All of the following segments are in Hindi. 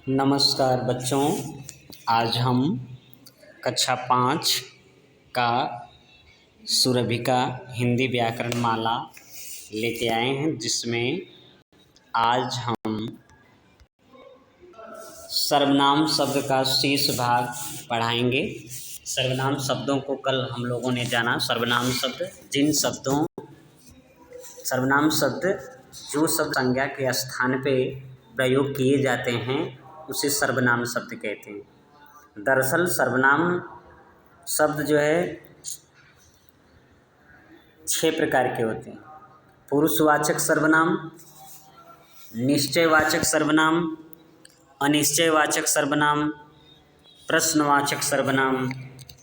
नमस्कार बच्चों, आज हम कक्षा 5 का सुरभिका हिंदी व्याकरण माला लेके आए हैं, जिसमें आज हम सर्वनाम शब्द का शेष भाग पढ़ाएंगे। सर्वनाम शब्दों को कल हम लोगों ने जाना। सर्वनाम शब्द सर्वनाम शब्द जो शब्द संज्ञा के स्थान पे प्रयोग किए जाते हैं उसे सर्वनाम शब्द कहते हैं। दरअसल सर्वनाम शब्द जो है 6 प्रकार के होते हैं। पुरुषवाचक सर्वनाम, निश्चयवाचक सर्वनाम, अनिश्चयवाचक सर्वनाम, प्रश्नवाचक सर्वनाम,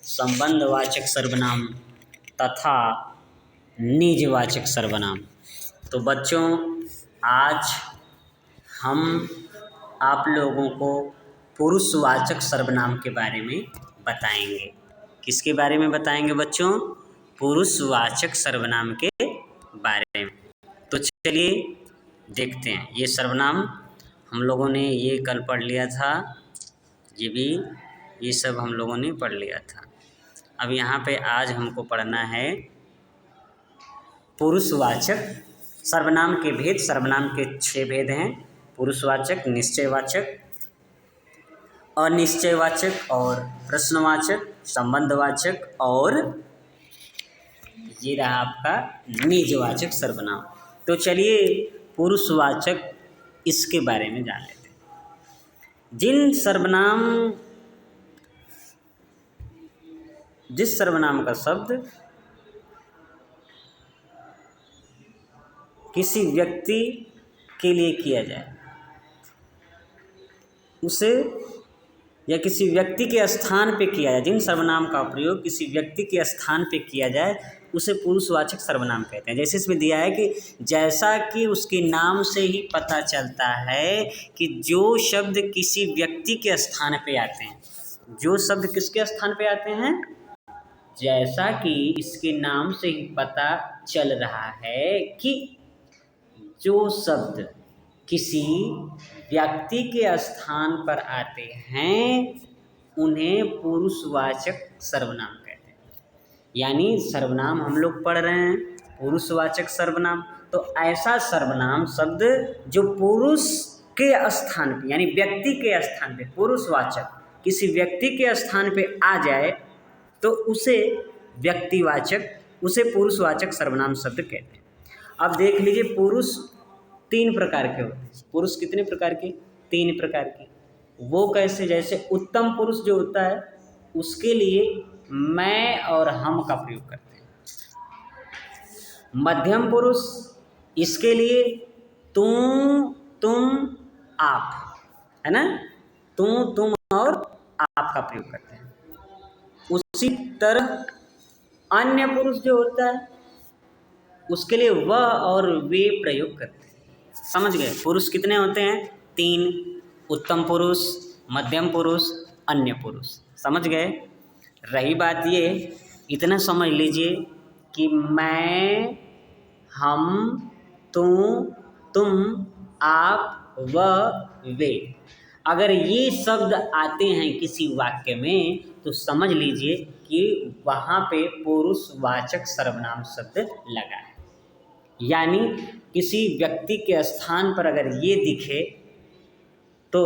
संबंधवाचक सर्वनाम तथा निजवाचक सर्वनाम। तो बच्चों, आज हम आप लोगों को पुरुषवाचक सर्वनाम के बारे में बताएंगे। किसके बारे में बताएंगे बच्चों? पुरुषवाचक सर्वनाम के बारे में। तो चलिए देखते हैं। ये सर्वनाम हम लोगों ने ये कल पढ़ लिया था, ये सब हम लोगों ने पढ़ लिया था। अब यहाँ पे आज हमको पढ़ना है पुरुषवाचक सर्वनाम के भेद। सर्वनाम के 6 भेद हैं: पुरुषवाचक, निश्चयवाचक, अनिश्चयवाचक और प्रश्नवाचक, संबंधवाचक और ये रहा आपका निजवाचक सर्वनाम। तो चलिए पुरुषवाचक इसके बारे में जान लेते हैं। जिस सर्वनाम का शब्द किसी व्यक्ति के लिए किया जाए उसे, या किसी व्यक्ति के स्थान पे किया जाए, जिन सर्वनाम का प्रयोग किसी व्यक्ति के स्थान पे किया जाए उसे पुरुषवाचक सर्वनाम कहते हैं। जैसे इसमें दिया है कि जैसा कि उसके नाम से ही पता चलता है कि जो शब्द किसी व्यक्ति के स्थान पे आते हैं, जो शब्द किसके स्थान पे आते हैं, जैसा कि इसके नाम से ही पता चल रहा है कि जो शब्द किसी व्यक्ति के स्थान पर आते हैं उन्हें पुरुषवाचक सर्वनाम कहते हैं। यानी सर्वनाम हम लोग पढ़ रहे हैं पुरुषवाचक सर्वनाम, तो ऐसा सर्वनाम शब्द जो पुरुष के स्थान पे, यानी व्यक्ति के स्थान पे, पुरुषवाचक किसी व्यक्ति के स्थान पे आ जाए तो उसे पुरुषवाचक सर्वनाम शब्द कहते हैं। अब देख लीजिए, पुरुष 3 प्रकार के होते हैं। पुरुष कितने प्रकार के? 3 प्रकार के। वो कैसे? जैसे उत्तम पुरुष जो होता है उसके लिए मैं और हम का प्रयोग करते हैं। मध्यम पुरुष, इसके लिए तू, तुम, आप, है ना, तू, तुम और आप का प्रयोग करते हैं। उसी तरह अन्य पुरुष जो होता है उसके लिए वह और वे प्रयोग करते हैं। समझ गए? पुरुष कितने होते हैं? 3: उत्तम पुरुष, मध्यम पुरुष, अन्य पुरुष। समझ गए? रही बात ये, इतना समझ लीजिए कि मैं, हम, तू, तुम, आप, वह, वे, अगर ये शब्द आते हैं किसी वाक्य में तो समझ लीजिए कि वहाँ पे पुरुषवाचक सर्वनाम शब्द लगा है। यानी किसी व्यक्ति के स्थान पर अगर ये दिखे तो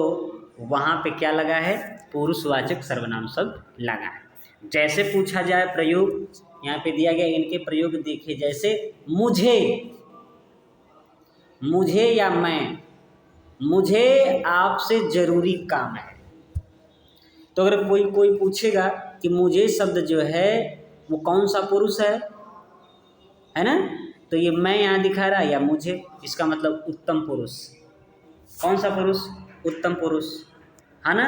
वहाँ पे क्या लगा है? पुरुषवाचक सर्वनाम शब्द लगा है। जैसे पूछा जाए प्रयोग, यहाँ पे दिया गया, इनके प्रयोग देखिए। जैसे मुझे या मैं, मुझे आपसे ज़रूरी काम है। तो अगर कोई पूछेगा कि मुझे शब्द जो है वो कौन सा पुरुष है ना, तो ये मैं यहाँ दिखा रहा है या मुझे, इसका मतलब उत्तम पुरुष। कौन सा पुरुष? उत्तम पुरुष, है ना।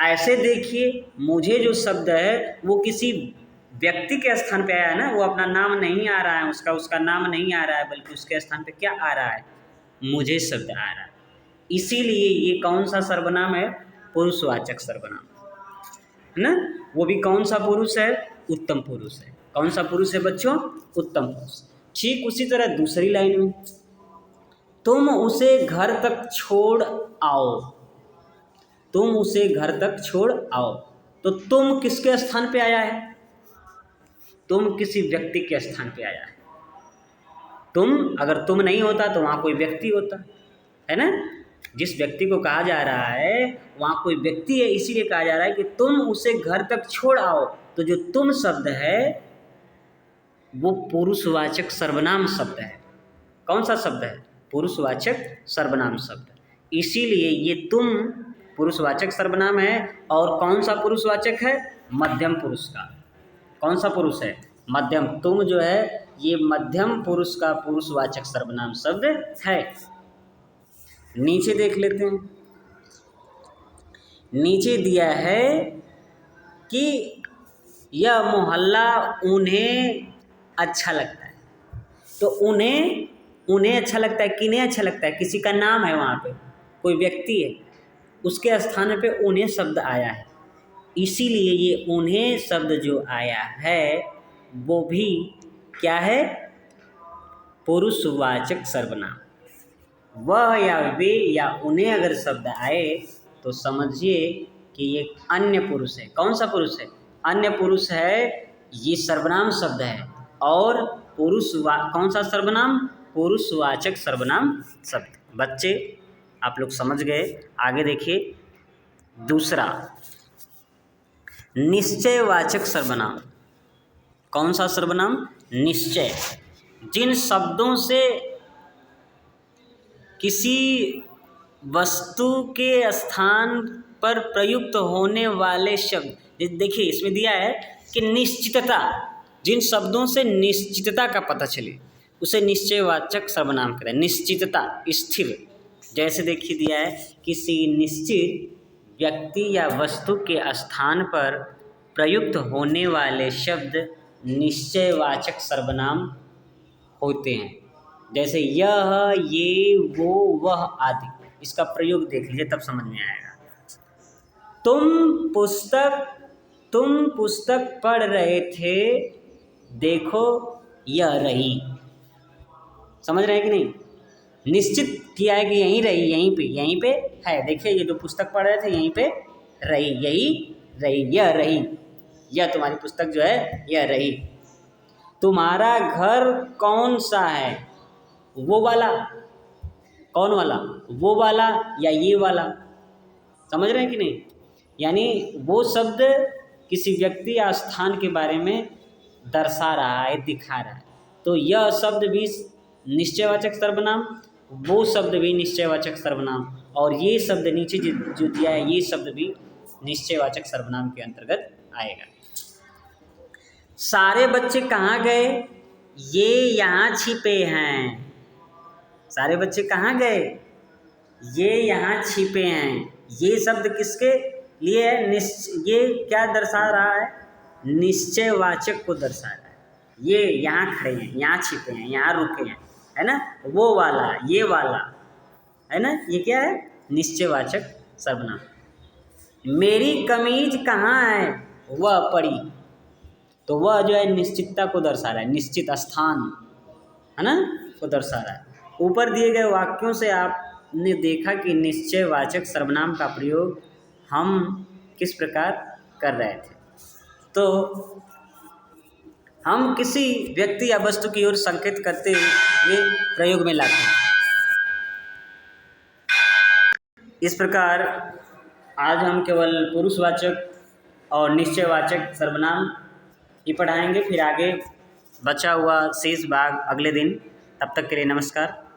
ऐसे देखिए, मुझे जो शब्द है वो किसी व्यक्ति के स्थान पे आया है ना, वो अपना नाम नहीं आ रहा है, उसका नाम नहीं आ रहा है, बल्कि उसके स्थान पे क्या आ रहा है? मुझे शब्द आ रहा है। इसीलिए ये कौन सा सर्वनाम है? पुरुषवाचक सर्वनाम, है ना। वो भी कौन सा पुरुष है? उत्तम पुरुष है। कौन सा पुरुष है बच्चों? उत्तम पुरुष। ठीक उसी तरह दूसरी लाइन में, तुम उसे घर तक छोड़ आओ। तुम उसे घर तक छोड़ आओ। तो तुम किसके स्थान पे आया है? तुम किसी व्यक्ति के स्थान पे आया है। तुम, अगर तुम नहीं होता तो वहाँ कोई व्यक्ति होता, है ना। जिस व्यक्ति को कहा जा रहा है वहाँ कोई व्यक्ति है, इसीलिए कहा जा रहा है कि तुम उसे घर तक छोड़ आओ। तो जो तुम शब्द है वो पुरुषवाचक सर्वनाम शब्द है। कौन सा शब्द है? पुरुषवाचक सर्वनाम शब्द। इसीलिए ये तुम पुरुषवाचक सर्वनाम है। और कौन सा पुरुषवाचक है? मध्यम पुरुष का। कौन सा पुरुष है? मध्यम। तुम जो है ये मध्यम पुरुष का पुरुषवाचक सर्वनाम शब्द है। नीचे देख लेते हैं। नीचे दिया है कि यह मोहल्ला उन्हें अच्छा लगता है। तो उन्हें अच्छा लगता है, किन्हें अच्छा लगता है? किसी का नाम है, वहाँ पे कोई व्यक्ति है, उसके स्थान पे उन्हें शब्द आया है। इसीलिए ये उन्हें शब्द जो आया है वो भी क्या है? पुरुषवाचक सर्वनाम। वह या वे या उन्हें अगर शब्द आए तो समझिए कि ये अन्य पुरुष है। कौन सा पुरुष है? अन्य पुरुष है। ये सर्वनाम शब्द है। और कौन सा सर्वनाम? पुरुषवाचक सर्वनाम शब्द। बच्चे आप लोग समझ गए। आगे देखिए दूसरा, निश्चयवाचक सर्वनाम। कौन सा सर्वनाम? निश्चय। जिन शब्दों से किसी वस्तु के स्थान पर प्रयुक्त होने वाले शब्द, देखिए इसमें दिया है कि निश्चितता। जिन शब्दों से निश्चितता का पता चले उसे निश्चयवाचक सर्वनाम कहते हैं। निश्चितता, स्थिर। जैसे देखिए दिया है, किसी निश्चित व्यक्ति या वस्तु के स्थान पर प्रयुक्त होने वाले शब्द निश्चयवाचक सर्वनाम होते हैं। जैसे यह, ये, वो, वह आदि। इसका प्रयोग देख लीजिए तब समझ में आएगा। तुम पुस्तक पढ़ रहे थे, देखो यह रही। समझ रहे हैं कि नहीं? निश्चित किया है कि यहीं रही, यहीं पे है। देखिए ये जो पुस्तक पढ़ रहे थे यहीं पे रही, यही रही, यह रही। यह तुम्हारी पुस्तक जो है यह रही। तुम्हारा घर कौन सा है? वो वाला। कौन वाला? वो वाला या ये वाला। समझ रहे हैं कि नहीं? यानी वो शब्द किसी व्यक्ति या स्थान के बारे में दर्शा रहा है, दिखा रहा है। तो यह शब्द भी निश्चयवाचक सर्वनाम, वो शब्द भी निश्चयवाचक सर्वनाम, और ये शब्द नीचे जो दिया है ये शब्द भी निश्चयवाचक सर्वनाम के अंतर्गत आएगा। सारे बच्चे कहाँ गए? ये यहाँ छिपे हैं। सारे बच्चे कहाँ गए? ये यहाँ छिपे हैं। ये शब्द किसके लिए है? ये क्या दर्शा रहा है? निश्चयवाचक को दर्शा रहा है। ये यहाँ खड़े हैं, यहाँ छिपे हैं, यहाँ रुके हैं, है ना। वो वाला, ये वाला, है ना। ये क्या है? निश्चयवाचक सर्वनाम। मेरी कमीज कहाँ है? वह पड़ी। तो वह जो है निश्चितता को दर्शा रहा है, निश्चित स्थान, है ना, को दर्शा रहा है। ऊपर दिए गए वाक्यों से आपने देखा कि निश्चयवाचक सर्वनाम का प्रयोग हम किस प्रकार कर रहे थे। तो हम किसी व्यक्ति या वस्तु की ओर संकेत करते हुए प्रयोग में लाते हैं। इस प्रकार आज हम केवल पुरुषवाचक और निश्चयवाचक सर्वनाम ही पढ़ाएंगे। फिर आगे बचा हुआ शेष भाग अगले दिन। तब तक के लिए नमस्कार।